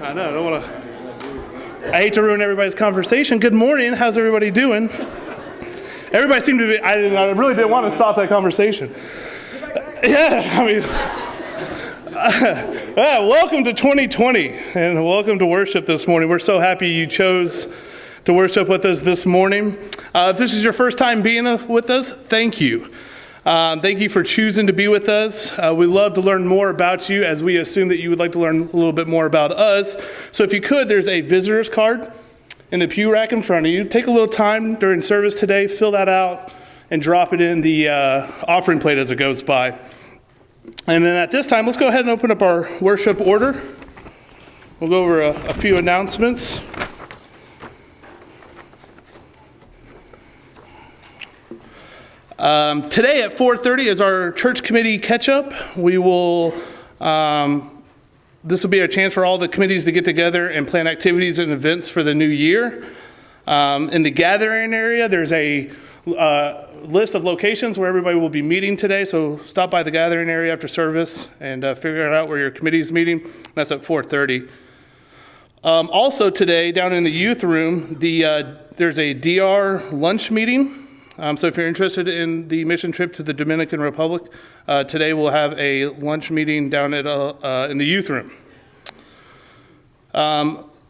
I know, I don't want to. I hate to ruin everybody's conversation. Good morning. How's everybody doing? Everybody seemed to be, I really didn't want to stop that conversation. Yeah, I mean, welcome to 2020 and welcome to worship this morning. We're so happy you chose to worship with us this morning. If this is your first time being with us, thank you. Thank you for choosing to be with us. We love to learn more about you as we assume that you would like to learn a little bit more about us. So if you could, there's a visitor's card in the pew rack in front of you. Take a little time during service today, fill that out, and drop it in the offering plate as it goes by. And then at this time, let's go ahead and open up our worship order. We'll go over a few announcements. Today at 4:30 is our church committee catch-up. We will, this will be a chance for all the committees to get together and plan activities and events for the new year. In the gathering area, there's a list of locations where everybody will be meeting today, so stop by the gathering area after service and figure out where your committee is meeting. That's at 4:30. Also today, down in the youth room, there's a DR lunch meeting. So if you're interested in the mission trip to the Dominican Republic, today we'll have a lunch meeting down at in the youth room.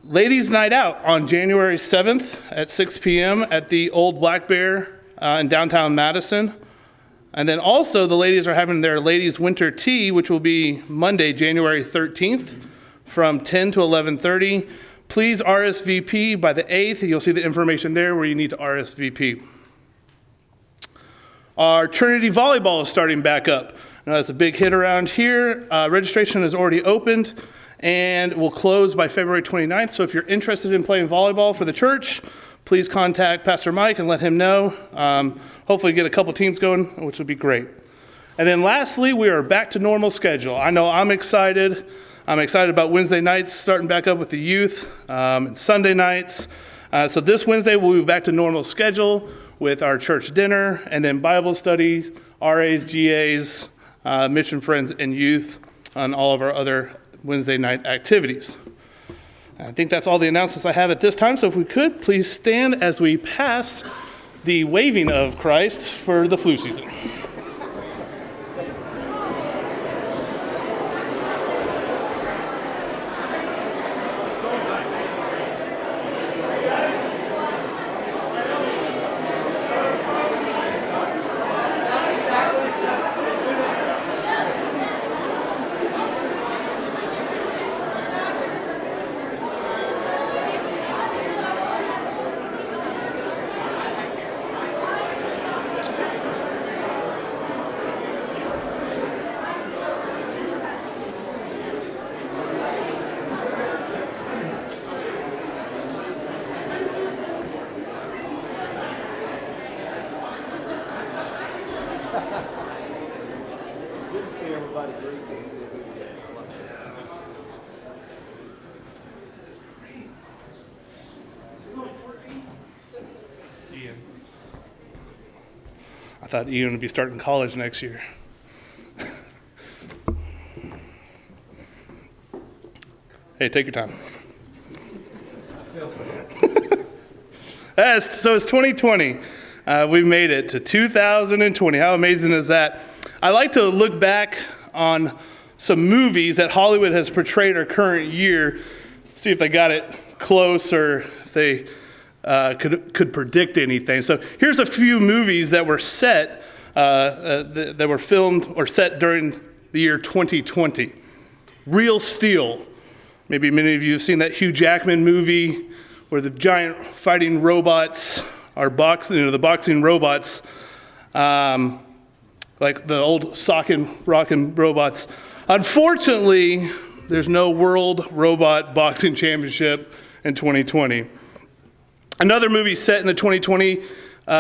Ladies' Night Out on January 7th at 6 p.m. at the Old Black Bear in downtown Madison. And then also the ladies are having their Ladies' Winter Tea, which will be Monday, January 13th from 10 to 11:30. Please RSVP by the 8th. You'll see the information there where you need to RSVP. Our Trinity volleyball is starting back up. Now, that's a big hit around here. Registration is already opened and will close by February 29th. So if you're interested in playing volleyball for the church, please contact Pastor Mike and let him know. Hopefully get a couple teams going, which would be great. And then lastly, we are back to normal schedule. I know I'm excited. I'm excited about Wednesday nights starting back up with the youth and Sunday nights. So this Wednesday, we'll be back to normal schedule with our church dinner, and then Bible studies, RAs, GAs, mission friends, and youth on all of our other Wednesday night activities. I think that's all the announcements I have at this time, so if we could, please stand as we pass the waving of Christ for the flu season. I thought Ian would be starting college next year. Hey, take your time. So it's 2020. We made it to 2020. How amazing is that? I like to look back on some movies that Hollywood has portrayed our current year, see if they got it close or if they could predict anything. So here's a few movies that were set, that were filmed or set during the year 2020. Real Steel. Maybe many of you have seen that Hugh Jackman movie where the giant fighting robots are the boxing robots, like the old sockin' rockin' robots. Unfortunately, there's no World Robot Boxing Championship in 2020. Another movie set in the 2020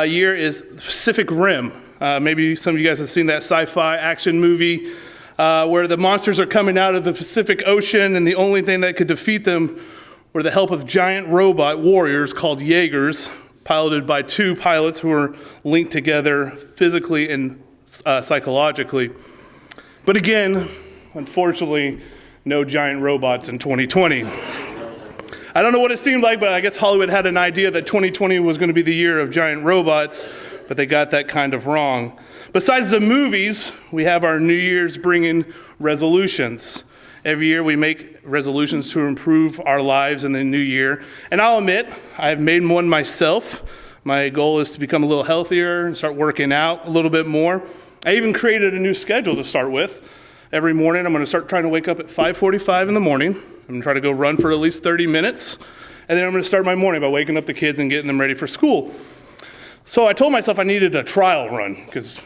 year is Pacific Rim. Maybe some of you guys have seen that sci-fi action movie where the monsters are coming out of the Pacific Ocean and the only thing that could defeat them were the help of giant robot warriors called Jaegers, piloted by two pilots who were linked together physically and psychologically. But again, unfortunately, no giant robots in 2020. I don't know what it seemed like, but I guess Hollywood had an idea that 2020 was going to be the year of giant robots, but they got that kind of wrong. Besides the movies, we have our New Year's bringing resolutions. Every year we make resolutions to improve our lives in the new year. And I'll admit, I've made one myself. My goal is to become a little healthier and start working out a little bit more. I even created a new schedule to start with. Every morning I'm going to start trying to wake up at 5:45 in the morning. I'm going to try to go run for at least 30 minutes. And then I'm going to start my morning by waking up the kids and getting them ready for school. So I told myself I needed a trial run because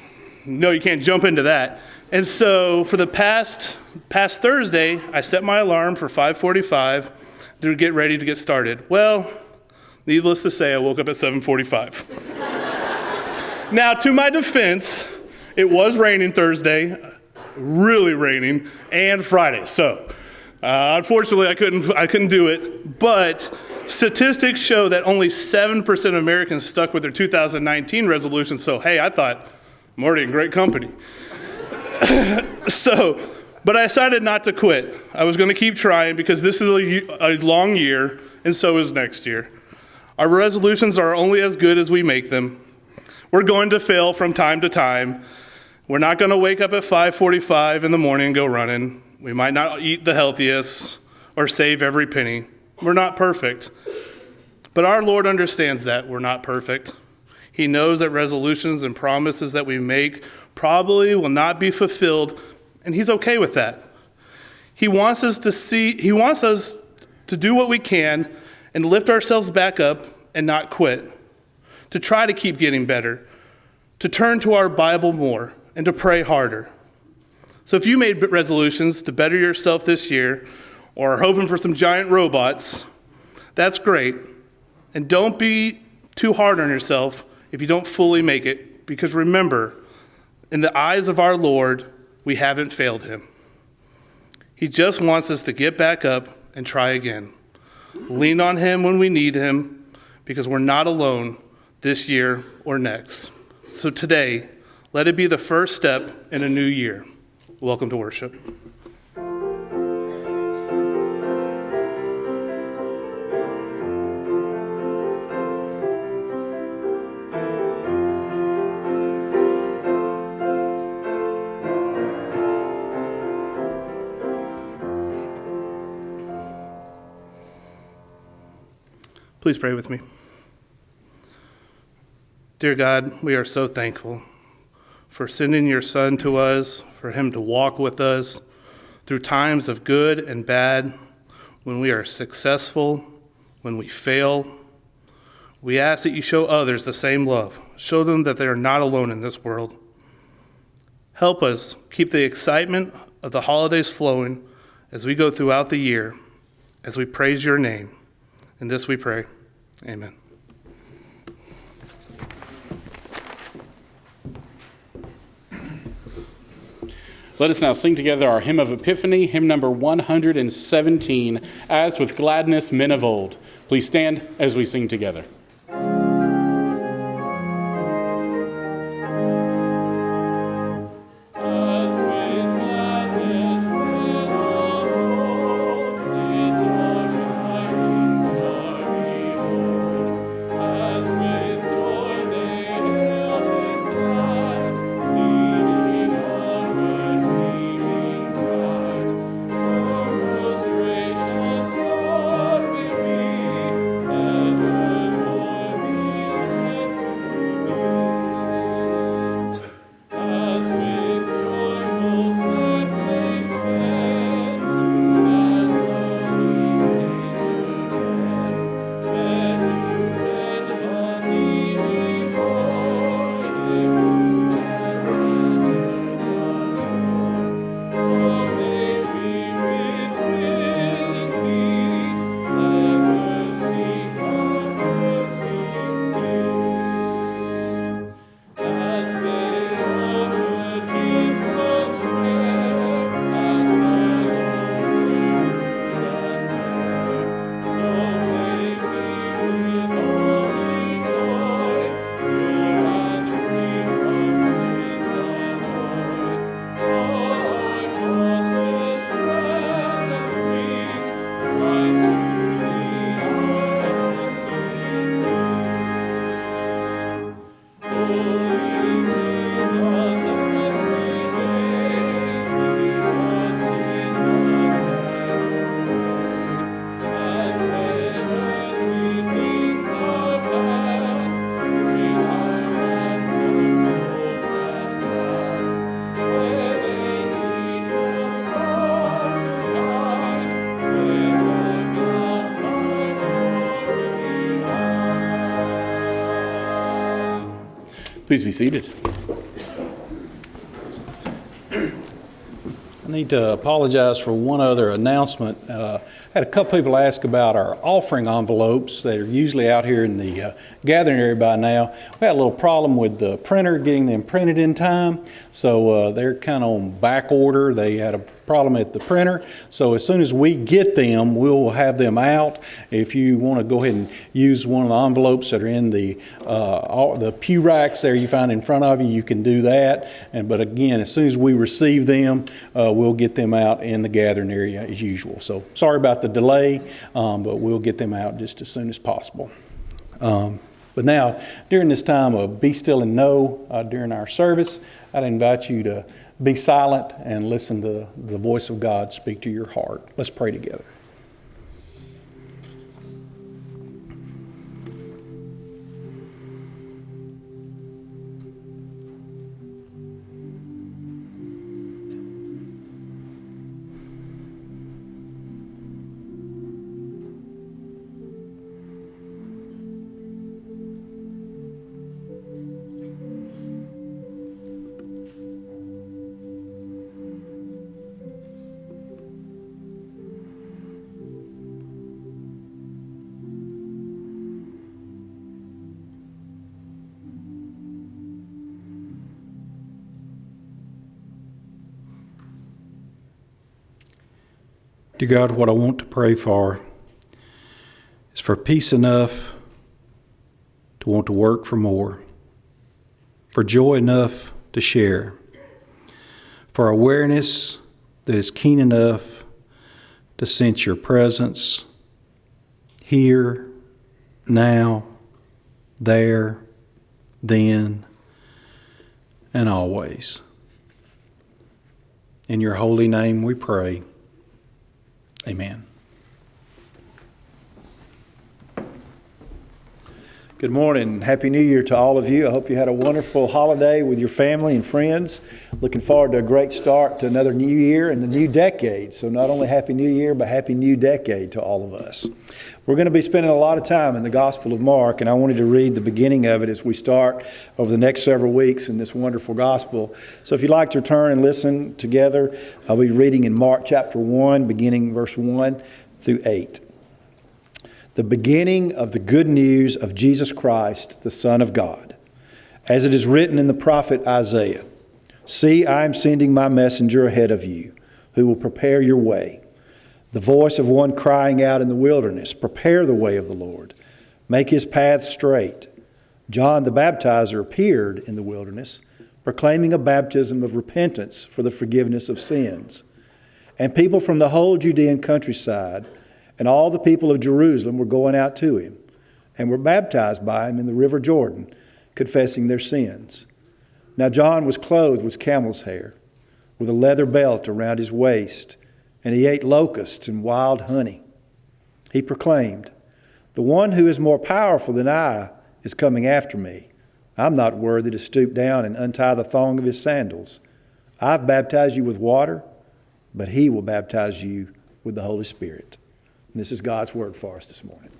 no, you can't jump into that. And so for the past Thursday, I set my alarm for 5:45 to get ready to get started. Well, needless to say, I woke up at 7:45. Now, to my defense, it was raining Thursday, really raining, and Friday. So unfortunately, I couldn't do it. But statistics show that only 7% of Americans stuck with their 2019 resolution. So hey, I thought I'm already in great company. But I decided not to quit. I was going to keep trying because this is a long year, and so is next year. Our resolutions are only as good as we make them. We're going to fail from time to time. We're not going to wake up at 5:45 in the morning and go running. We might not eat the healthiest or save every penny. We're not perfect. But our Lord understands that we're not perfect. He knows that resolutions and promises that we make probably will not be fulfilled, and he's okay with that. He wants us to do what we can and lift ourselves back up and not quit, to try to keep getting better, to turn to our Bible more, and to pray harder. So if you made resolutions to better yourself this year or are hoping for some giant robots, that's great. And don't be too hard on yourself if you don't fully make it, because remember, in the eyes of our Lord, we haven't failed him. He just wants us to get back up and try again. Lean on him when we need him, because we're not alone this year or next. So today, let it be the first step in a new year. Welcome to worship. Please pray with me. Dear God, we are so thankful for sending your Son to us, for him to walk with us through times of good and bad, when we are successful, when we fail. We ask that you show others the same love. Show them that they are not alone in this world. Help us keep the excitement of the holidays flowing as we go throughout the year, as we praise your name. In this we pray. Amen. Let us now sing together our hymn of Epiphany, hymn number 117, As with Gladness Men of Old. Please stand as we sing together. Evermore. Please be seated. I need to apologize for one other announcement. I had a couple people ask about our offering envelopes that are usually out here in the gathering area by now. We had a little problem with the printer getting them printed in time, so they're kind of on back order. They had a problem at the printer, so as soon as we get them, we'll have them out. If you want to go ahead and use one of the envelopes that are in the pew racks there you find in front of you, you can do that. But again, as soon as we receive them, we'll get them out in the gathering area as usual. So sorry about the delay, but we'll get them out just as soon as possible. But now, during this time of Be Still and Know during our service, I'd invite you to be silent and listen to the voice of God speak to your heart. Let's pray together. Dear God, what I want to pray for is for peace enough to want to work for more, for joy enough to share, for awareness that is keen enough to sense your presence here, now, there, then, and always. In your holy name we pray. Amen. Good morning. Happy New Year to all of you. I hope you had a wonderful holiday with your family and friends. Looking forward to a great start to another new year and the new decade. So not only Happy New Year, but Happy New Decade to all of us. We're going to be spending a lot of time in the Gospel of Mark, and I wanted to read the beginning of it as we start over the next several weeks in this wonderful Gospel. So if you'd like to turn and listen together, I'll be reading in Mark chapter 1, beginning verse 1 through 8. The beginning of the good news of Jesus Christ, the Son of God. As it is written in the prophet Isaiah, "See, I am sending my messenger ahead of you, who will prepare your way. The voice of one crying out in the wilderness, prepare the way of the Lord. Make his path straight." John the Baptizer appeared in the wilderness, proclaiming a baptism of repentance for the forgiveness of sins. And people from the whole Judean countryside and all the people of Jerusalem were going out to him and were baptized by him in the river Jordan, confessing their sins. Now John was clothed with camel's hair, with a leather belt around his waist, and he ate locusts and wild honey. He proclaimed, "The one who is more powerful than I is coming after me. I'm not worthy to stoop down and untie the thong of his sandals. I've baptized you with water, but he will baptize you with the Holy Spirit." And this is God's word for us this morning.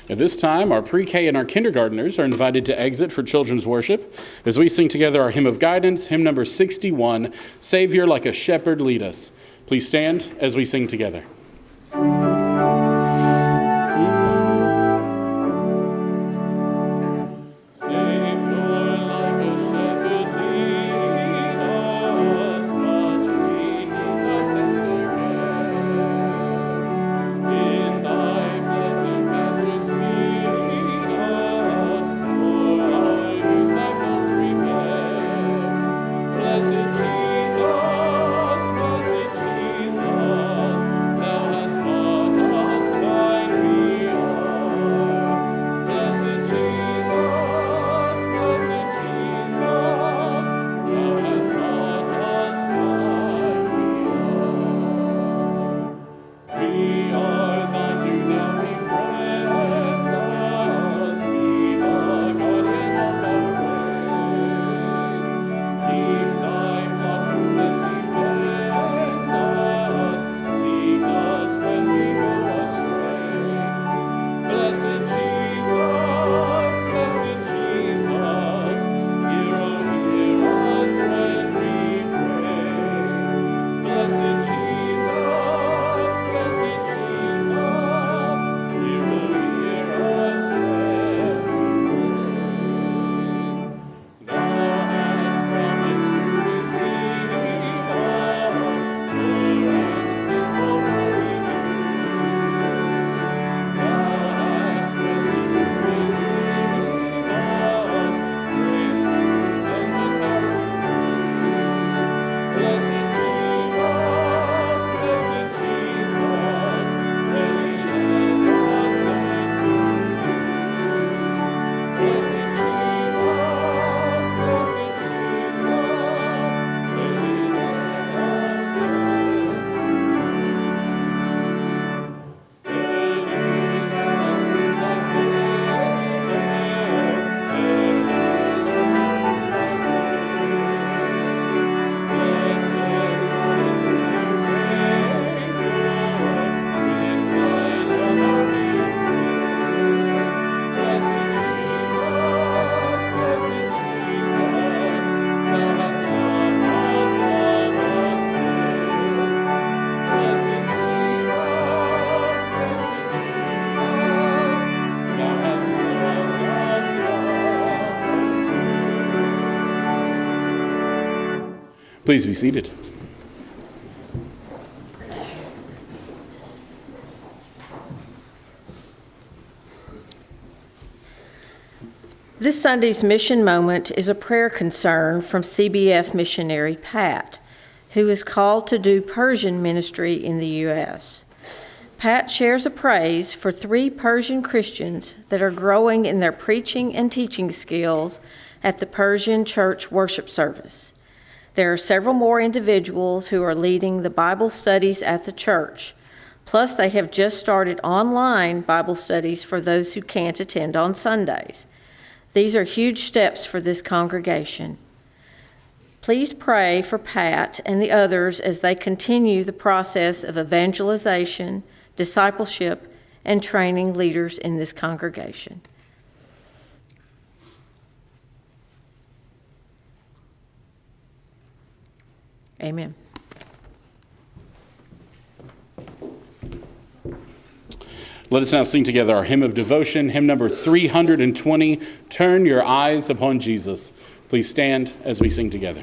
At this time, our pre-K and our kindergartners are invited to exit for children's worship as we sing together our hymn of guidance, hymn number 61, "Savior, like a shepherd, lead us." Please stand as we sing together. Blessed Jesus, Please be seated. This Sunday's mission moment is a prayer concern from CBF missionary Pat, who is called to do Persian ministry in the U.S. Pat shares a praise for 3 Persian Christians that are growing in their preaching and teaching skills at the Persian church worship service. There are several more individuals who are leading the Bible studies at the church. Plus, they have just started online Bible studies for those who can't attend on Sundays. These are huge steps for this congregation. Please pray for Pat and the others as they continue the process of evangelization, discipleship, and training leaders in this congregation. Amen. Let us now sing together our hymn of devotion, hymn number 320, Turn Your Eyes Upon Jesus. Please stand as we sing together.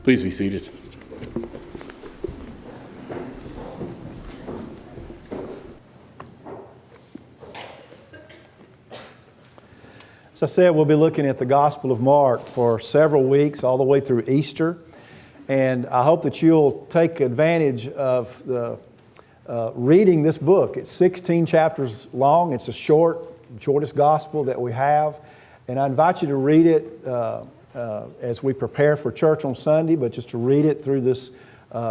Please be seated. As I said, we'll be looking at the Gospel of Mark for several weeks, all the way through Easter. And I hope that you'll take advantage of the reading this book. It's 16 chapters long. It's the shortest gospel that we have. And I invite you to read it as we prepare for church on Sunday, but just to read it through this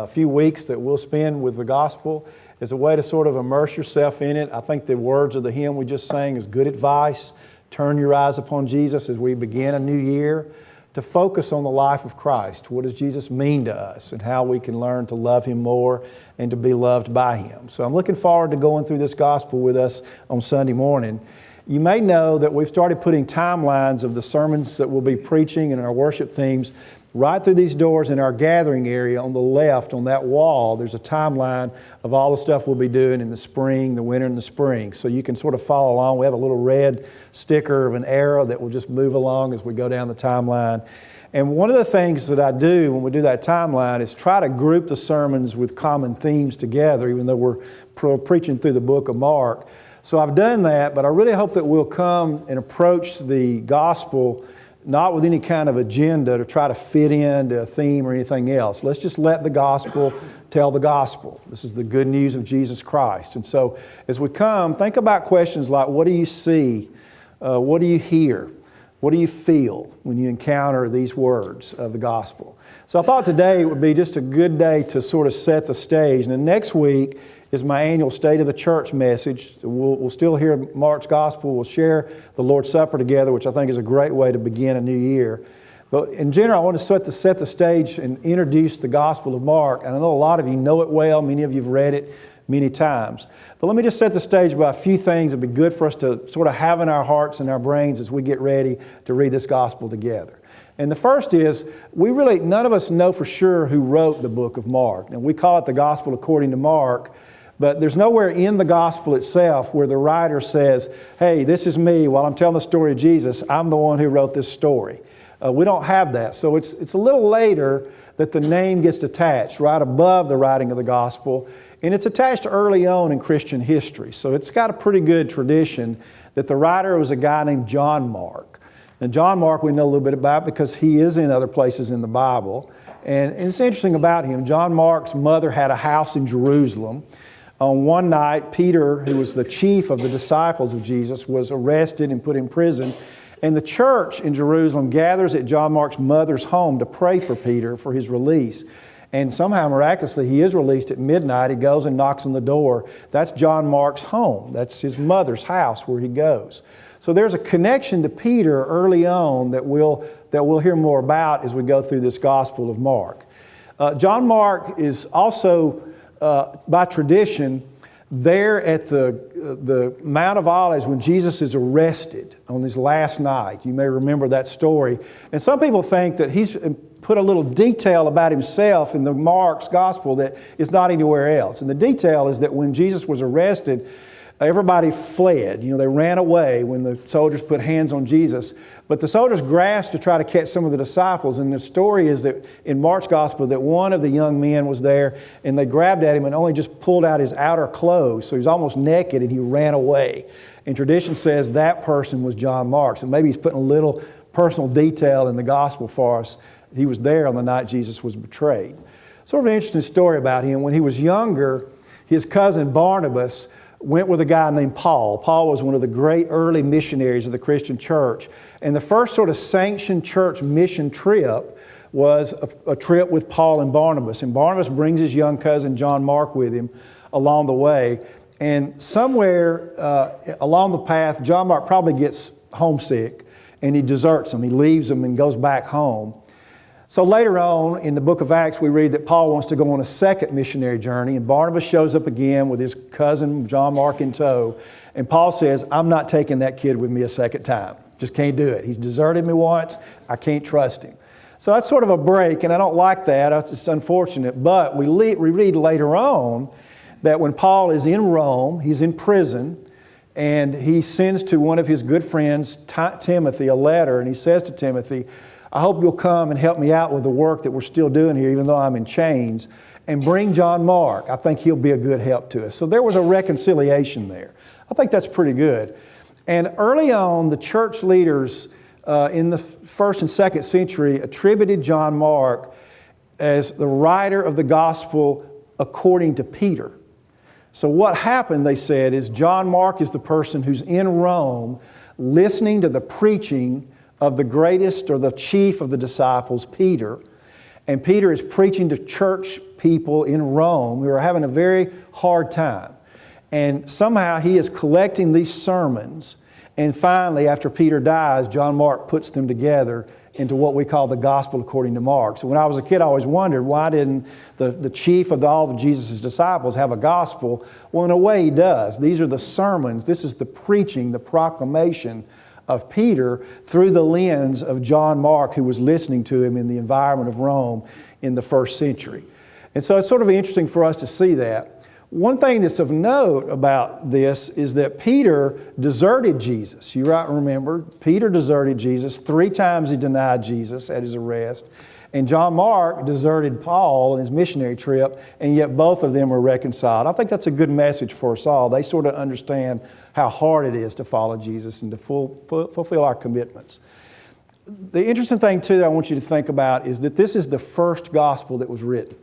few weeks that we'll spend with the gospel as a way to sort of immerse yourself in it. I think the words of the hymn we just sang is good advice. Turn your eyes upon Jesus as we begin a new year. to focus on the life of Christ. What does Jesus mean to us and how we can learn to love Him more and to be loved by Him. So I'm looking forward to going through this gospel with us on Sunday morning. You may know that we've started putting timelines of the sermons that we'll be preaching and our worship themes right through these doors in our gathering area on the left, on that wall. There's a timeline of all the stuff we'll be doing in the spring, the winter, and the spring. So you can sort of follow along. We have a little red sticker of an arrow that will just move along as we go down the timeline. And one of the things that I do when we do that timeline is try to group the sermons with common themes together, even though we're preaching through the book of Mark. So I've done that, but I really hope that we'll come and approach the gospel not with any kind of agenda to try to fit into a theme or anything else. Let's just let the gospel tell the gospel. This is the good news of Jesus Christ. And so as we come, think about questions like, what do you see? What do you hear? What do you feel when you encounter these words of the gospel? So I thought today would be just a good day to sort of set the stage. And then next week is my annual State of the Church message. We'll still hear Mark's gospel. We'll share the Lord's Supper together, which I think is a great way to begin a new year. But in general, I want to set the stage and introduce the Gospel of Mark. And I know a lot of you know it well. Many of you have read it many times. But let me just set the stage by a few things that would be good for us to sort of have in our hearts and our brains as we get ready to read this gospel together. And the first is, none of us know for sure who wrote the book of Mark. And we call it the Gospel according to Mark, but there's nowhere in the gospel itself where the writer says, hey, this is me, while I'm telling the story of Jesus, I'm the one who wrote this story. We don't have that. So it's a little later that the name gets attached, right above the writing of the gospel. And it's attached early on in Christian history. So it's got a pretty good tradition that the writer was a guy named John Mark. And John Mark we know a little bit about because he is in other places in the Bible. And it's interesting about him. John Mark's mother had a house in Jerusalem. On one night, Peter, who was the chief of the disciples of Jesus, was arrested and put in prison. And the church in Jerusalem gathers at John Mark's mother's home to pray for Peter for his release. And somehow, miraculously, he is released at midnight. He goes and knocks on the door. That's John Mark's home. That's his mother's house where he goes. So there's a connection to Peter early on that we'll hear more about as we go through this Gospel of Mark. John Mark is also, by tradition, there at the Mount of Olives when Jesus is arrested on his last night. You may remember that story. And some people think that he's put a little detail about himself in the Mark's gospel that is not anywhere else. And the detail is that when Jesus was arrested, everybody fled. They ran away when the soldiers put hands on Jesus. But the soldiers grasped to try to catch some of the disciples. And the story is that in Mark's gospel that one of the young men was there and they grabbed at him and only just pulled out his outer clothes. So he was almost naked and he ran away. And tradition says that person was John Mark. So maybe he's putting a little personal detail in the gospel for us. He was there on the night Jesus was betrayed. Sort of an interesting story about him. When he was younger, his cousin Barnabas went with a guy named Paul. Paul was one of the great early missionaries of the Christian church. And the first sort of sanctioned church mission trip was a trip with Paul and Barnabas. And Barnabas brings his young cousin John Mark with him along the way. And somewhere along the path, John Mark probably gets homesick and he deserts them. He leaves them and goes back home. So later on in the book of Acts, we read that Paul wants to go on a second missionary journey, and Barnabas shows up again with his cousin John Mark in tow. And Paul says, I'm not taking that kid with me a second time. Just can't do it. He's deserted me once. I can't trust him. So that's sort of a break, and I don't like that. It's unfortunate. But we read later on that when Paul is in Rome, he's in prison, and he sends to one of his good friends, Timothy, a letter, and he says to Timothy, I hope you'll come and help me out with the work that we're still doing here, even though I'm in chains, and bring John Mark. I think he'll be a good help to us. So there was a reconciliation there. I think that's pretty good. And early on, the church leaders in the 1st and 2nd century attributed John Mark as the writer of the gospel according to Peter. So what happened, they said, is John Mark is the person who's in Rome listening to the preaching of the greatest or the chief of the disciples, Peter. And Peter is preaching to church people in Rome who are having a very hard time. And somehow he is collecting these sermons. And finally, after Peter dies, John Mark puts them together into what we call the gospel according to Mark. So when I was a kid, I always wondered, why didn't the chief of all of Jesus' disciples have a gospel? Well, in a way, he does. These are the sermons. This is the preaching, the proclamation of Peter through the lens of John Mark, who was listening to him in the environment of Rome in the first century. And so it's sort of interesting for us to see that. One thing that's of note about this is that Peter deserted Jesus. You right remember, Peter deserted Jesus. 3 times he denied Jesus at his arrest. And John Mark deserted Paul on his missionary trip, and yet both of them were reconciled. I think that's a good message for us all. They sort of understand how hard it is to follow Jesus and to fulfill our commitments. The interesting thing, too, that I want you to think about is that this is the first gospel that was written.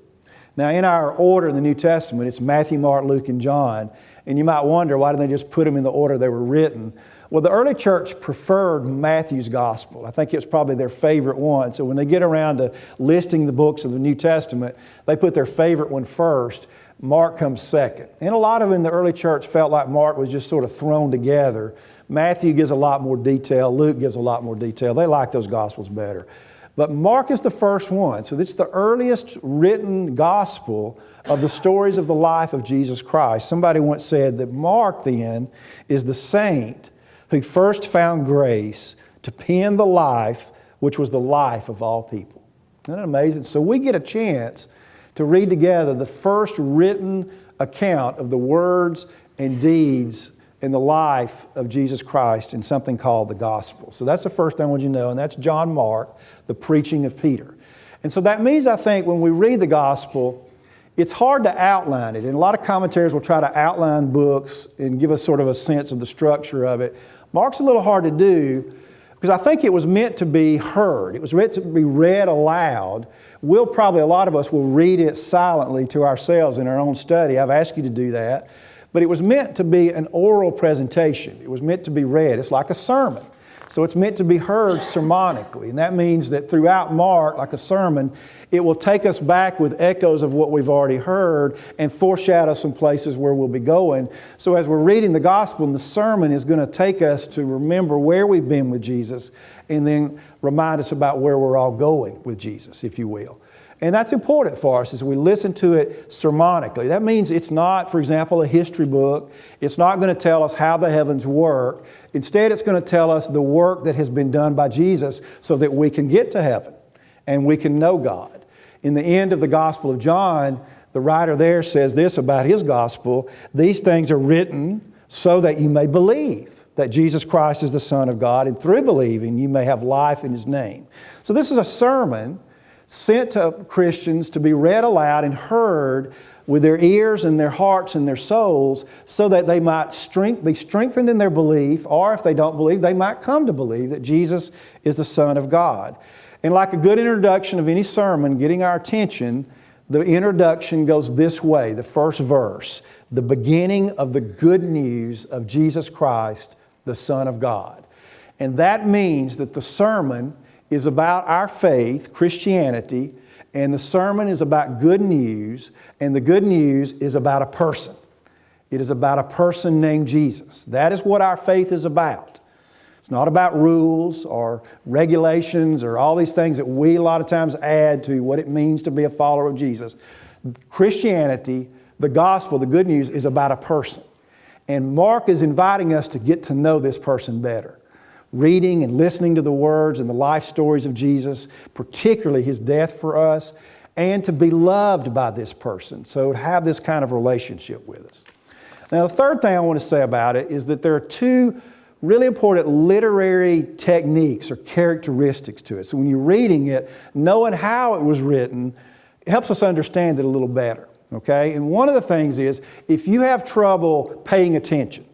Now, in our order in the New Testament, it's Matthew, Mark, Luke, and John. And you might wonder, why didn't they just put them in the order they were written? Well, the early church preferred Matthew's gospel. I think it was probably their favorite one. So when they get around to listing the books of the New Testament, they put their favorite one first. Mark comes second. And a lot of them in the early church felt like Mark was just sort of thrown together. Matthew gives a lot more detail. Luke gives a lot more detail. They like those gospels better. But Mark is the first one. So it's the earliest written gospel of the stories of the life of Jesus Christ. Somebody once said that Mark then is the saint who first found grace to pen the life which was the life of all people. Isn't that amazing? So we get a chance to read together the first written account of the words and deeds in the life of Jesus Christ in something called the gospel. So that's the first thing I want you to know, and that's John Mark, the preaching of Peter. And so that means, I think, when we read the gospel, it's hard to outline it. And a lot of commentators will try to outline books and give us sort of a sense of the structure of it. Mark's a little hard to do because I think it was meant to be heard. It was meant to be read aloud. A lot of us will read it silently to ourselves in our own study. I've asked you to do that. But it was meant to be an oral presentation. It was meant to be read. It's like a sermon. So it's meant to be heard sermonically. And that means that throughout Mark, like a sermon, it will take us back with echoes of what we've already heard and foreshadow some places where we'll be going. So as we're reading the gospel, and the sermon is going to take us to remember where we've been with Jesus and then remind us about where we're all going with Jesus, if you will. And that's important for us as we listen to it sermonically. That means it's not, for example, a history book. It's not going to tell us how the heavens work. Instead, it's going to tell us the work that has been done by Jesus so that we can get to heaven and we can know God. In the end of the Gospel of John, the writer there says this about his gospel: these things are written so that you may believe that Jesus Christ is the Son of God, and through believing you may have life in His name. So this is a sermon sent to Christians to be read aloud and heard with their ears and their hearts and their souls so that they might be strengthened in their belief, or if they don't believe, they might come to believe that Jesus is the Son of God. And like a good introduction of any sermon getting our attention, the introduction goes this way, the first verse, the beginning of the good news of Jesus Christ, the Son of God. And that means that the sermon is about our faith, Christianity, and the sermon is about good news, and the good news is about a person. It is about a person named Jesus. That is what our faith is about. It's not about rules or regulations or all these things that we a lot of times add to what it means to be a follower of Jesus. Christianity, the gospel, the good news, is about a person. And Mark is inviting us to get to know this person better. Reading and listening to the words and the life stories of Jesus, particularly His death for us, and to be loved by this person. So to have this kind of relationship with us. Now, the third thing I want to say about it is that there are 2 really important literary techniques or characteristics to it. So when you're reading it, knowing how it was written, it helps us understand it a little better. Okay? And one of the things is, if you have trouble paying attention,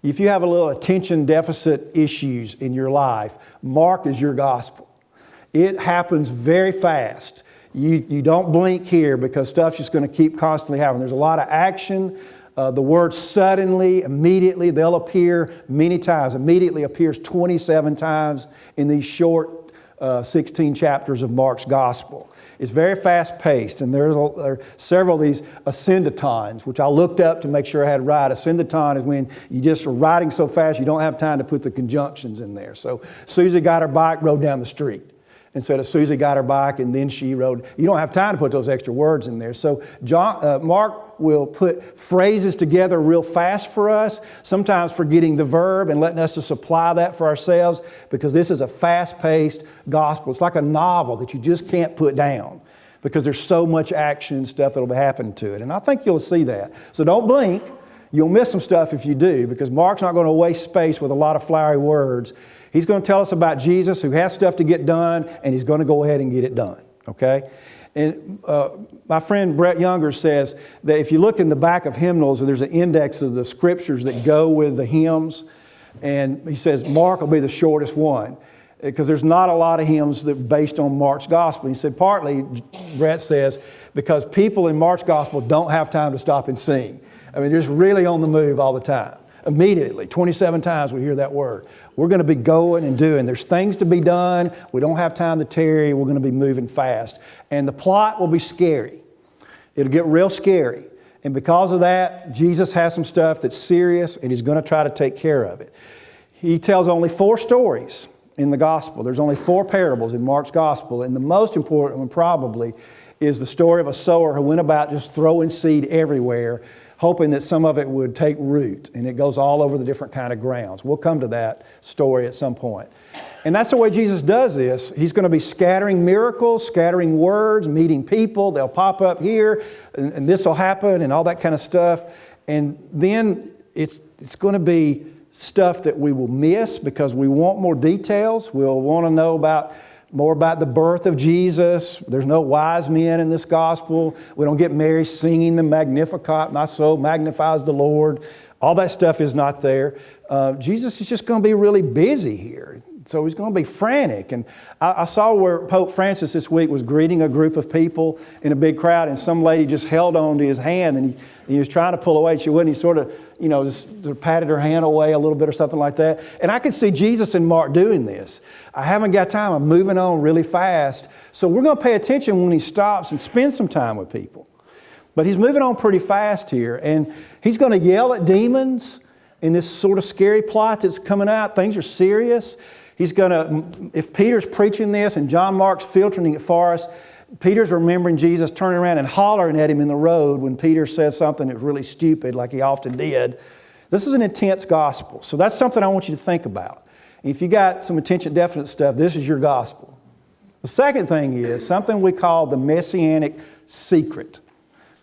if you have a little attention deficit issues in your life, Mark is your gospel. It happens very fast. You don't blink here because stuff's just going to keep constantly happening. There's a lot of action. The word suddenly, immediately, they'll appear many times. Immediately appears 27 times in these short 16 chapters of Mark's gospel. It's very fast-paced, and there are several of these ascendetons, which I looked up to make sure I had right. Ascendeton is when you just are riding so fast you don't have time to put the conjunctions in there. So Susie got her bike, rode down the street. instead of Susie got her bike and then she rode. You don't have time to put those extra words in there. So Mark will put phrases together real fast for us, sometimes forgetting the verb and letting us to supply that for ourselves, because this is a fast-paced gospel. It's like a novel that you just can't put down because there's so much action and stuff that'll be happening to it. And I think you'll see that. So don't blink. You'll miss some stuff if you do, because Mark's not going to waste space with a lot of flowery words. He's going to tell us about Jesus, who has stuff to get done, and he's going to go ahead and get it done, okay? And my friend Brett Younger says that if you look in the back of hymnals, there's an index of the scriptures that go with the hymns, and he says Mark will be the shortest one, because there's not a lot of hymns that are based on Mark's gospel. He said partly, Brett says, because people in Mark's gospel don't have time to stop and sing. I mean, they're just really on the move all the time. Immediately, 27 times we hear that word. We're going to be going and doing. There's things to be done. We don't have time to tarry. We're going to be moving fast. And the plot will be scary. It'll get real scary. And because of that, Jesus has some stuff that's serious, and he's going to try to take care of it. He tells only 4 stories in the gospel. There's only 4 parables in Mark's gospel, and the most important one probably is the story of a sower who went about just throwing seed everywhere, hoping that some of it would take root, and it goes all over the different kind of grounds. We'll come to that story at some point. And that's the way Jesus does this. He's going to be scattering miracles, scattering words, meeting people. They'll pop up here, and this will happen, and all that kind of stuff. And then it's going to be stuff that we will miss because we want more details. We'll want to know more about the birth of Jesus. There's no wise men in this gospel. We don't get Mary singing the Magnificat, my soul magnifies the Lord. All that stuff is not there. Jesus is just going to be really busy here. So he's going to be frantic. And I saw where Pope Francis this week was greeting a group of people in a big crowd, and some lady just held on to his hand, and he was trying to pull away, and she wouldn't. He sort of, just sort of patted her hand away a little bit or something like that. And I could see Jesus and Mark doing this. I haven't got time. I'm moving on really fast. So we're going to pay attention when he stops and spends some time with people. But he's moving on pretty fast here, and he's going to yell at demons in this sort of scary plot that's coming out. Things are serious. He's going to, if Peter's preaching this and John Mark's filtering it for us, Peter's remembering Jesus turning around and hollering at him in the road when Peter says something that's really stupid, like he often did. This is an intense gospel. So that's something I want you to think about. If you got some attention deficit stuff, this is your gospel. The second thing is something we call the messianic secret.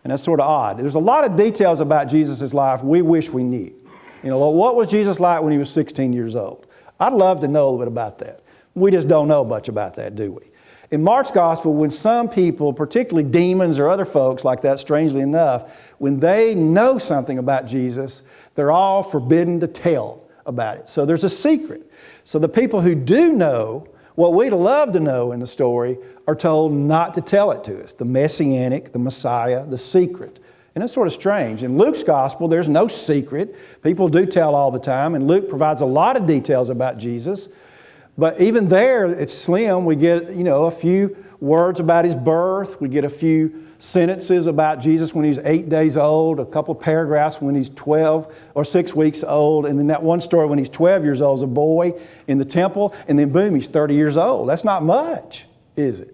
And that's sort of odd. There's a lot of details about Jesus' life we wish we knew. What was Jesus like when he was 16 years old? I'd love to know a little bit about that. We just don't know much about that, do we? In Mark's gospel, when some people, particularly demons or other folks like that, strangely enough, when they know something about Jesus, they're all forbidden to tell about it. So there's a secret. So the people who do know what we'd love to know in the story are told not to tell it to us. The messianic, the Messiah, the secret. And that's sort of strange. In Luke's gospel, there's no secret. People do tell all the time, and Luke provides a lot of details about Jesus. But even there, it's slim. We get, a few words about his birth. We get a few sentences about Jesus when he's 8 days old, a couple of paragraphs when he's 12 or 6 weeks old, and then that one story when he's 12 years old as a boy in the temple, and then boom, he's 30 years old. That's not much, is it?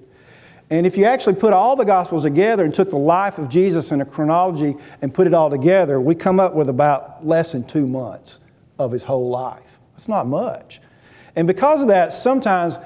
And if you actually put all the Gospels together and took the life of Jesus in a chronology and put it all together, we come up with about less than 2 months of his whole life. That's not much. And because of that, sometimes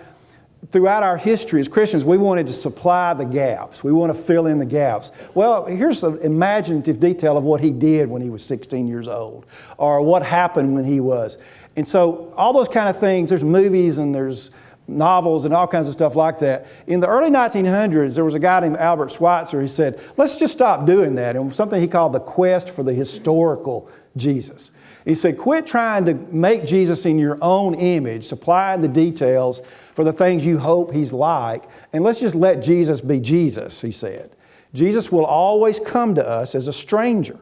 throughout our history as Christians, we wanted to supply the gaps. We want to fill in the gaps. Well, here's an imaginative detail of what he did when he was 16 years old, or what happened when he was. And so all those kind of things, there's movies and there's novels and all kinds of stuff like that. In the early 1900s, there was a guy named Albert Schweitzer. He said, let's just stop doing that. And something he called the quest for the historical Jesus. He said, quit trying to make Jesus in your own image, supplying the details for the things you hope he's like, and let's just let Jesus be Jesus, he said. Jesus will always come to us as a stranger,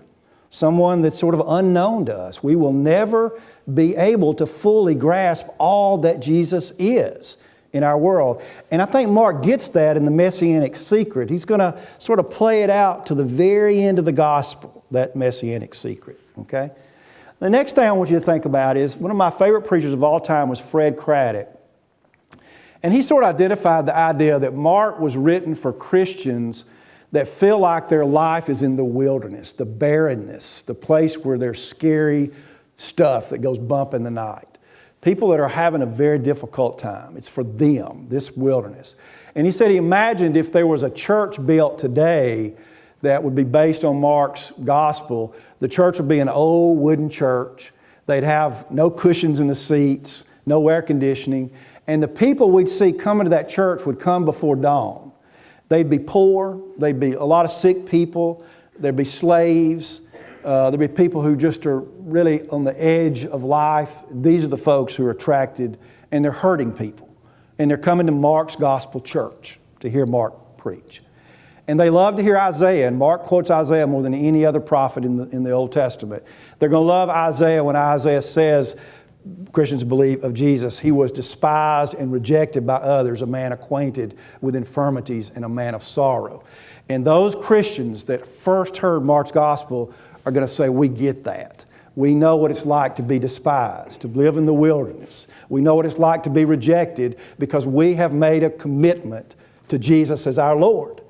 someone that's sort of unknown to us. We will never be able to fully grasp all that Jesus is in our world. And I think Mark gets that in the messianic secret. He's going to sort of play it out to the very end of the gospel, that messianic secret, okay? The next thing I want you to think about is one of my favorite preachers of all time was Fred Craddock. And he sort of identified the idea that Mark was written for Christians that feel like their life is in the wilderness, the barrenness, the place where there's scary stuff that goes bump in the night. People that are having a very difficult time. It's for them, this wilderness. And he said he imagined if there was a church built today that would be based on Mark's gospel, the church would be an old wooden church. They'd have no cushions in the seats, no air conditioning. And the people we'd see coming to that church would come before dawn. They'd be poor. They'd be a lot of sick people. There'd be slaves. There'd be people who just are really on the edge of life. These are the folks who are attracted, and they're hurting people. And they're coming to Mark's gospel church to hear Mark preach. And they love to hear Isaiah, and Mark quotes Isaiah more than any other prophet in the Old Testament. They're going to love Isaiah when Isaiah says, Christians believe of Jesus, he was despised and rejected by others, a man acquainted with infirmities and a man of sorrow. And those Christians that first heard Mark's gospel are going to say, we get that. We know what it's like to be despised, to live in the wilderness. We know what it's like to be rejected because we have made a commitment to Jesus as our Lord.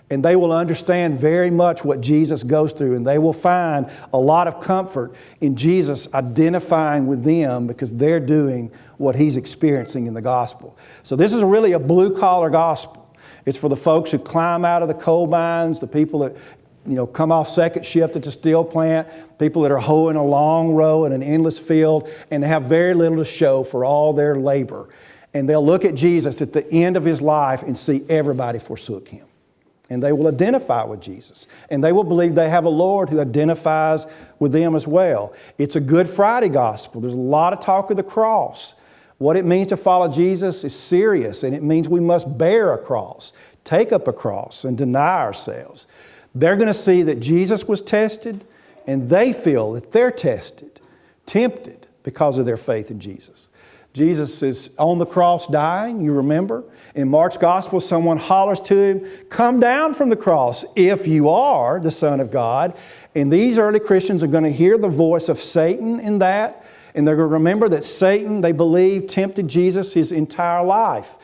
And they will understand very much what Jesus goes through, and they will find a lot of comfort in Jesus identifying with them because they're doing what He's experiencing in the gospel. So this is really a blue-collar gospel. It's for the folks who climb out of the coal mines, the people that come off second shift at the steel plant, people that are hoeing a long row in an endless field, and they have very little to show for all their labor. And they'll look at Jesus at the end of His life and see everybody forsook Him. And they will identify with Jesus. And they will believe they have a Lord who identifies with them as well. It's a Good Friday gospel. There's a lot of talk of the cross. What it means to follow Jesus is serious, and it means we must bear a cross, take up a cross, and deny ourselves. They're going to see that Jesus was tested, and they feel that they're tested, tempted because of their faith in Jesus. Jesus is on the cross dying, you remember. In Mark's gospel, someone hollers to Him, come down from the cross if you are the Son of God. And these early Christians are going to hear the voice of Satan in that. And they're going to remember that Satan, they believe, tempted Jesus his entire life.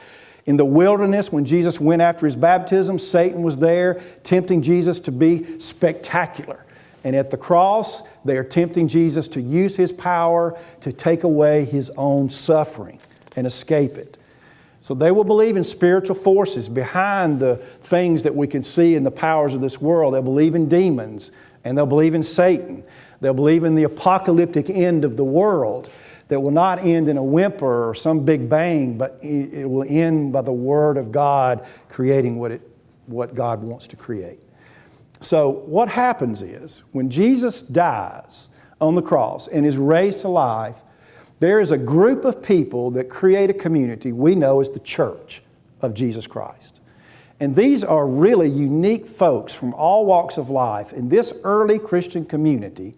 In the wilderness, when Jesus went after His baptism, Satan was there tempting Jesus to be spectacular. And at the cross, they are tempting Jesus to use His power to take away His own suffering and escape it. So they will believe in spiritual forces behind the things that we can see in the powers of this world. They'll believe in demons, and they'll believe in Satan. They'll believe in the apocalyptic end of the world that will not end in a whimper or some big bang, but it will end by the Word of God creating what God wants to create. So what happens is, when Jesus dies on the cross and is raised to life, there is a group of people that create a community we know as the Church of Jesus Christ. And these are really unique folks from all walks of life. And this early Christian community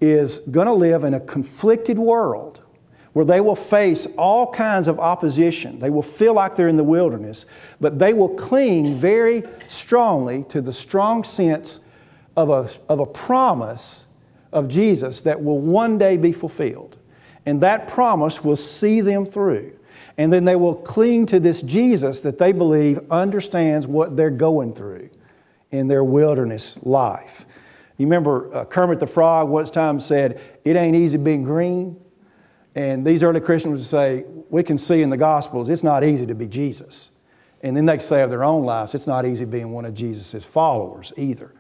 is going to live in a conflicted world where they will face all kinds of opposition. They will feel like they're in the wilderness, but they will cling very strongly to the strong sense of a promise of Jesus that will one day be fulfilled. And that promise will see them through. And then they will cling to this Jesus that they believe understands what they're going through in their wilderness life. You remember Kermit the Frog once time said, "It ain't easy being green." And these early Christians would say, we can see in the Gospels, it's not easy to be Jesus. And then they say of their own lives, it's not easy being one of Jesus' followers either.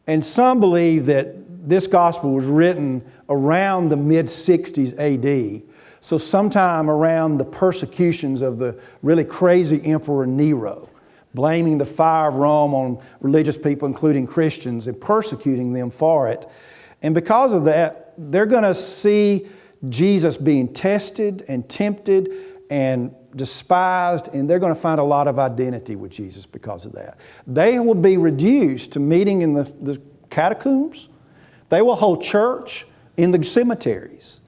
And some believe that this Gospel was written around the mid-60s AD. So sometime around the persecutions of the really crazy Emperor Nero, blaming the fire of Rome on religious people, including Christians, and persecuting them for it. And because of that, they're going to see Jesus being tested and tempted and despised, and they're going to find a lot of identity with Jesus because of that. They will be reduced to meeting in the catacombs. They will hold church in the cemeteries.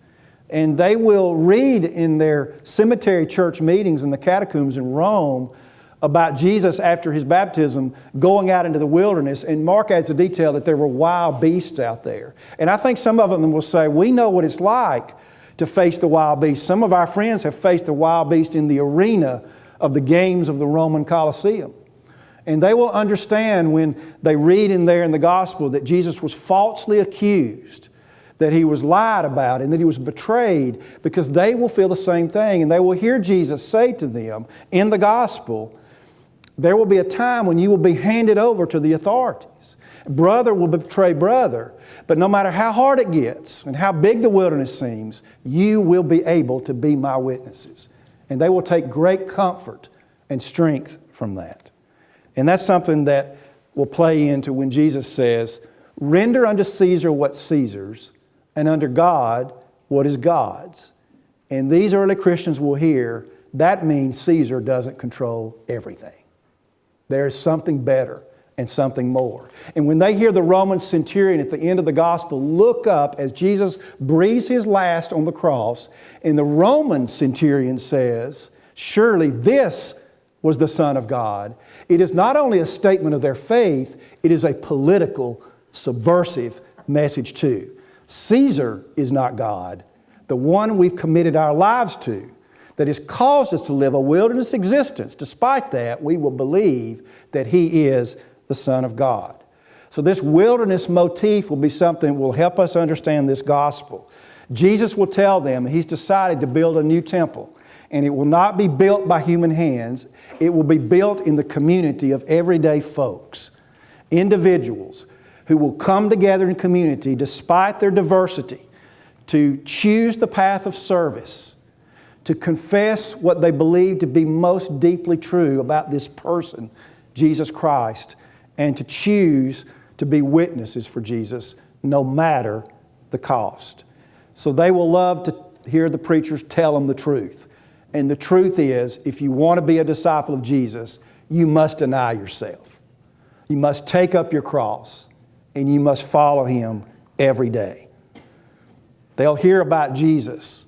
And they will read in their cemetery church meetings in the catacombs in Rome about Jesus after His baptism going out into the wilderness. And Mark adds the detail that there were wild beasts out there. And I think some of them will say, we know what it's like to face the wild beast. Some of our friends have faced the wild beast in the arena of the games of the Roman Colosseum. And they will understand when they read in there in the gospel that Jesus was falsely accused, that he was lied about, and that he was betrayed, because they will feel the same thing. And they will hear Jesus say to them in the gospel, there will be a time when you will be handed over to the authorities. Brother will betray brother. But no matter how hard it gets and how big the wilderness seems, you will be able to be my witnesses. And they will take great comfort and strength from that. And that's something that will play into when Jesus says, render unto Caesar what's Caesar's, and unto God what is God's. And these early Christians will hear, that means Caesar doesn't control everything. There is something better and something more. And when they hear the Roman centurion at the end of the gospel look up as Jesus breathes his last on the cross, and the Roman centurion says, surely this was the Son of God. It is not only a statement of their faith, it is a political, subversive message too. Caesar is not God, the one we've committed our lives to, that has caused us to live a wilderness existence. Despite that, we will believe that he is the Son of God. So this wilderness motif will be something that will help us understand this gospel. Jesus will tell them he's decided to build a new temple, and it will not be built by human hands. It will be built in the community of everyday folks, individuals who will come together in community despite their diversity to choose the path of service, to confess what they believe to be most deeply true about this person, Jesus Christ, and to choose to be witnesses for Jesus no matter the cost. So they will love to hear the preachers tell them the truth. And the truth is, if you want to be a disciple of Jesus, you must deny yourself. You must take up your cross, and you must follow him every day. They'll hear about Jesus,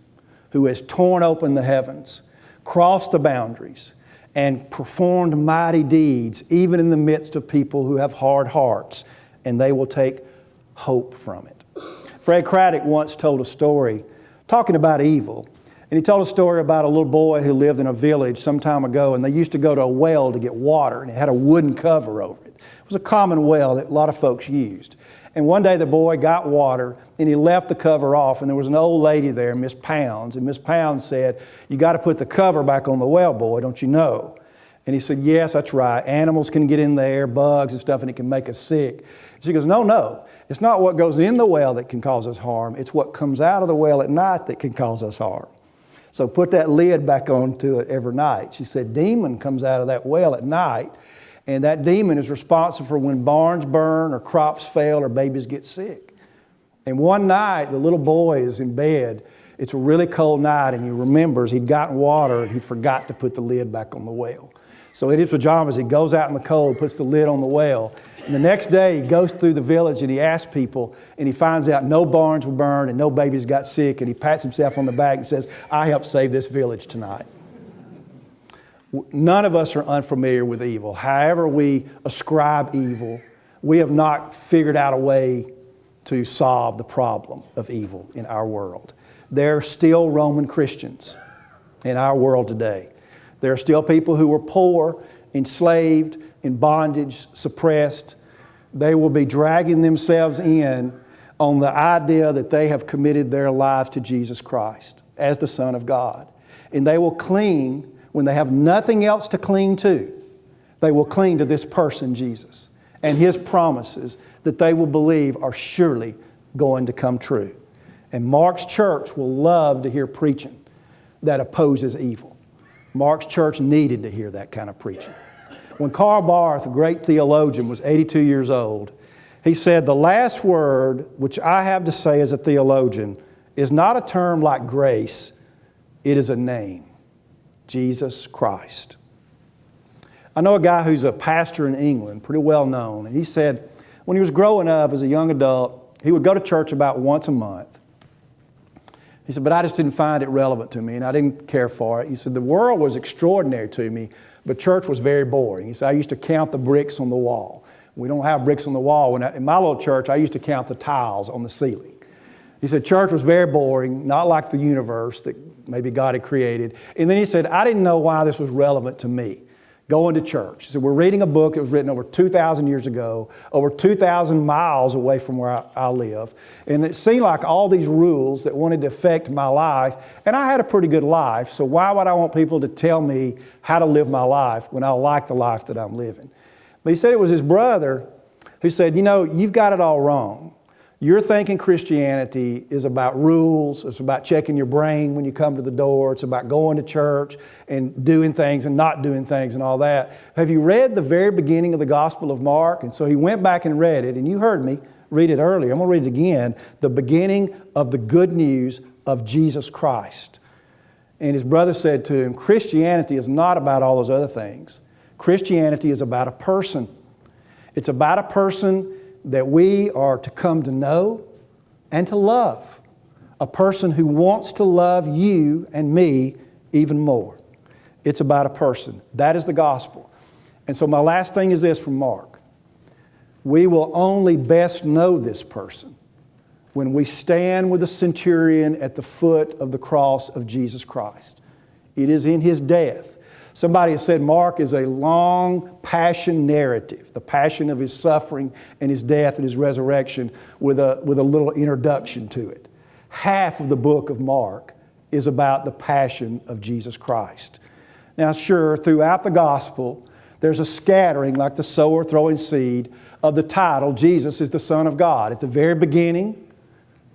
who has torn open the heavens, crossed the boundaries, and performed mighty deeds, even in the midst of people who have hard hearts, and they will take hope from it. Fred Craddock once told a story talking about evil, and he told a story about a little boy who lived in a village some time ago, and they used to go to a well to get water, and it had a wooden cover over it. It was a common well that a lot of folks used. And one day the boy got water, and he left the cover off, and there was an old lady there, Miss Pounds, and Miss Pounds said, you got to put the cover back on the well, boy, don't you know? And he said, yes, that's right. Animals can get in there, bugs and stuff, and it can make us sick. She goes, no, it's not what goes in the well that can cause us harm. It's what comes out of the well at night that can cause us harm. So put that lid back onto it every night. She said, demon comes out of that well at night, and that demon is responsible for when barns burn or crops fail or babies get sick. And one night, the little boy is in bed. It's a really cold night, and he remembers he'd gotten water and he forgot to put the lid back on the well. So in his pajamas, he goes out in the cold, puts the lid on the well. And the next day, he goes through the village and he asks people, and he finds out no barns were burned and no babies got sick, and he pats himself on the back and says, I helped save this village tonight. None of us are unfamiliar with evil. However we ascribe evil, we have not figured out a way to solve the problem of evil in our world. There are still Roman Christians in our world today. There are still people who were poor, enslaved, in bondage, suppressed. They will be dragging themselves in on the idea that they have committed their lives to Jesus Christ as the Son of God. And they will cling when they have nothing else to cling to. They will cling to this person, Jesus, and His promises that they will believe are surely going to come true. And Mark's church will love to hear preaching that opposes evil. Mark's church needed to hear that kind of preaching. When Karl Barth, a great theologian, was 82 years old, he said, the last word which I have to say as a theologian is not a term like grace, it is a name, Jesus Christ. I know a guy who's a pastor in England, pretty well known, and he said when he was growing up as a young adult, he would go to church about once a month. He said, but I just didn't find it relevant to me, and I didn't care for it. He said, the world was extraordinary to me, but church was very boring. He said, I used to count the bricks on the wall. We don't have bricks on the wall. In my little church, I used to count the tiles on the ceiling. He said church was very boring, not like the universe that maybe God had created. And then he said, I didn't know why this was relevant to me, going to church. He said, we're reading a book that was written over 2,000 years ago, over 2,000 miles away from where I live. And it seemed like all these rules that wanted to affect my life. And I had a pretty good life, so why would I want people to tell me how to live my life when I like the life that I'm living? But he said it was his brother who said, you've got it all wrong. You're thinking Christianity is about rules. It's about checking your brain when you come to the door. It's about going to church and doing things and not doing things and all that. Have you read the very beginning of the Gospel of Mark? And so he went back and read it, and you heard me read it earlier. I'm going to read it again. The beginning of the good news of Jesus Christ. And his brother said to him, Christianity is not about all those other things. Christianity is about a person. It's about a person that we are to come to know and to love. A person who wants to love you and me even more. It's about a person. That is the gospel. And so my last thing is this from Mark. We will only best know this person when we stand with the centurion at the foot of the cross of Jesus Christ. It is in His death. Somebody has said Mark is a long passion narrative, the passion of His suffering and His death and His resurrection with a little introduction to it. Half of the book of Mark is about the passion of Jesus Christ. Now sure, throughout the gospel, there's a scattering like the sower throwing seed of the title, Jesus is the Son of God. At the very beginning,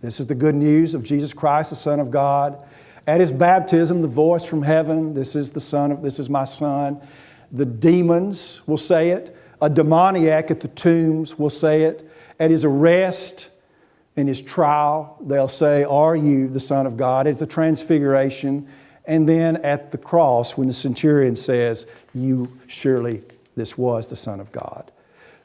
this is the good news of Jesus Christ, the Son of God. At His baptism, the voice from heaven, this is my Son. The demons will say it. A demoniac at the tombs will say it. At His arrest and His trial, they'll say, are you the Son of God? It's the transfiguration. And then at the cross, when the centurion says, this was the Son of God.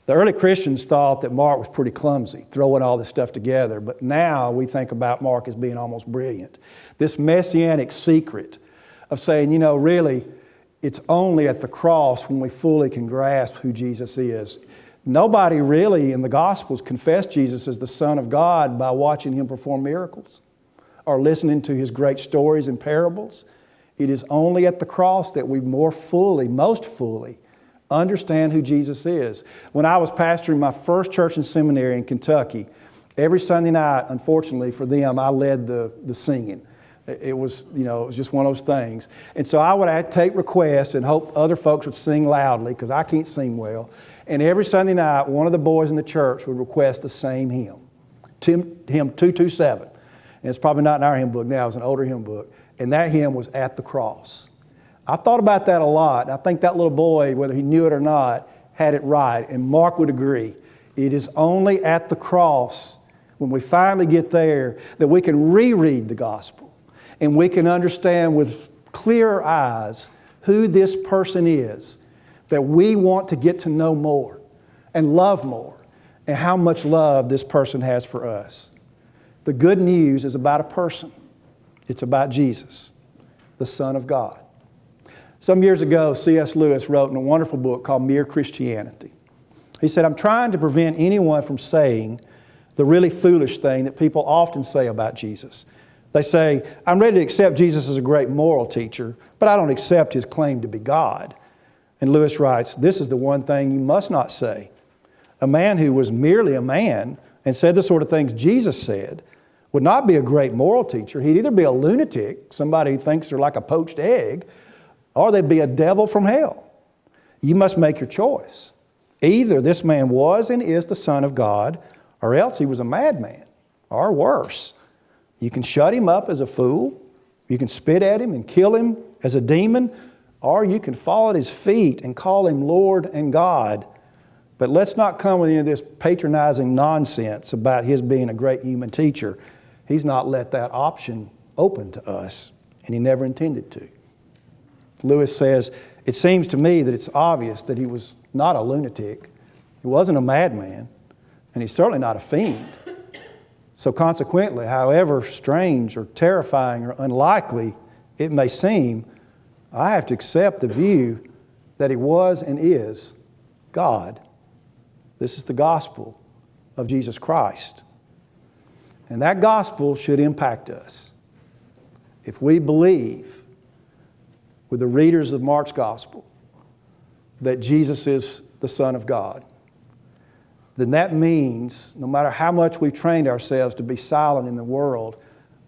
The early Christians thought that Mark was pretty clumsy, throwing all this stuff together, but now we think about Mark as being almost brilliant. This messianic secret of saying, really, it's only at the cross when we fully can grasp who Jesus is. Nobody really in the Gospels confessed Jesus as the Son of God by watching Him perform miracles or listening to His great stories and parables. It is only at the cross that we most fully, understand who Jesus is. When I was pastoring my first church and seminary in Kentucky, every Sunday night, unfortunately for them, I led the singing. It was just one of those things. And so I would take requests and hope other folks would sing loudly because I can't sing well. And every Sunday night, one of the boys in the church would request the same hymn, hymn 227. And it's probably not in our hymn book now, it's an older hymn book. And that hymn was At the Cross. I've thought about that a lot. I think that little boy, whether he knew it or not, had it right. And Mark would agree. It is only at the cross, when we finally get there, that we can reread the gospel. And we can understand with clearer eyes who this person is that we want to get to know more and love more and how much love this person has for us. The good news is about a person. It's about Jesus, the Son of God. Some years ago, C.S. Lewis wrote in a wonderful book called Mere Christianity. He said, I'm trying to prevent anyone from saying the really foolish thing that people often say about Jesus. They say, I'm ready to accept Jesus as a great moral teacher, but I don't accept His claim to be God. And Lewis writes, this is the one thing you must not say. A man who was merely a man and said the sort of things Jesus said would not be a great moral teacher. He'd either be a lunatic, somebody who thinks they're like a poached egg, or they'd be a devil from hell. You must make your choice. Either this man was and is the Son of God, or else he was a madman, or worse. You can shut him up as a fool, you can spit at him and kill him as a demon, or you can fall at His feet and call Him Lord and God. But let's not come with any of this patronizing nonsense about His being a great human teacher. He's not let that option open to us, and He never intended to. Lewis says, it seems to me that it's obvious that he was not a lunatic, he wasn't a madman, and he's certainly not a fiend. So consequently, however strange or terrifying or unlikely it may seem, I have to accept the view that He was and is God. This is the gospel of Jesus Christ. And that gospel should impact us. If we believe, with the readers of Mark's gospel, that Jesus is the Son of God, then that means no matter how much we've trained ourselves to be silent in the world,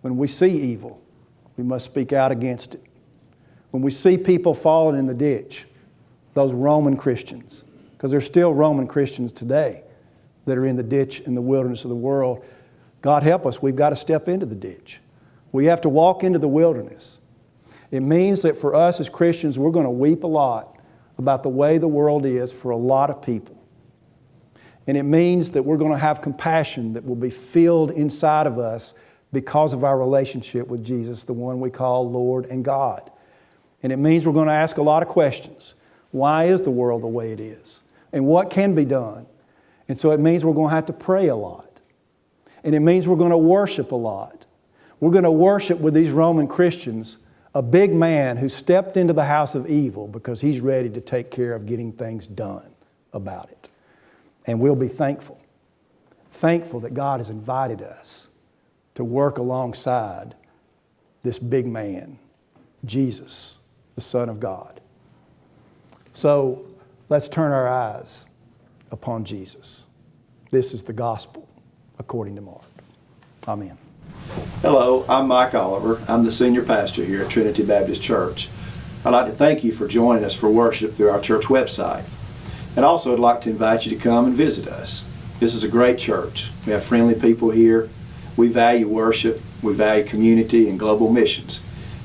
when we see evil, we must speak out against it. When we see people falling in the ditch, those Roman Christians, because there's still Roman Christians today that are in the ditch in the wilderness of the world, God help us, we've got to step into the ditch. We have to walk into the wilderness. It means that for us as Christians, we're going to weep a lot about the way the world is for a lot of people. And it means that we're going to have compassion that will be filled inside of us because of our relationship with Jesus, the one we call Lord and God. And it means we're going to ask a lot of questions. Why is the world the way it is? And what can be done? And so it means we're going to have to pray a lot. And it means we're going to worship a lot. We're going to worship with these Roman Christians a big man who stepped into the house of evil because he's ready to take care of getting things done about it. And we'll be thankful. Thankful that God has invited us to work alongside this big man, Jesus, the Son of God. So let's turn our eyes upon Jesus. This is the gospel according to Mark. Amen. Hello, I'm Mike Oliver. I'm the senior pastor here at Trinity Baptist Church. I'd like to thank you for joining us for worship through our church website. And also I'd like to invite you to come and visit us. This is a great church. We have friendly people here. We value worship, we value community and global missions.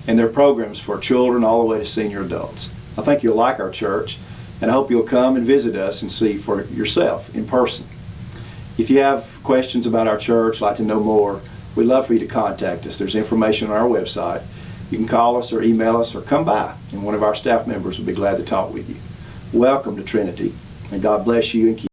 And there are programs for children all the way to senior adults. I think you'll like our church, and I hope you'll come and visit us and see for yourself in person. If you have questions about our church, like to know more, we'd love for you to contact us. There's information on our website. You can call us or email us or come by, and one of our staff members will be glad to talk with you. Welcome to Trinity, and God bless you and keep you.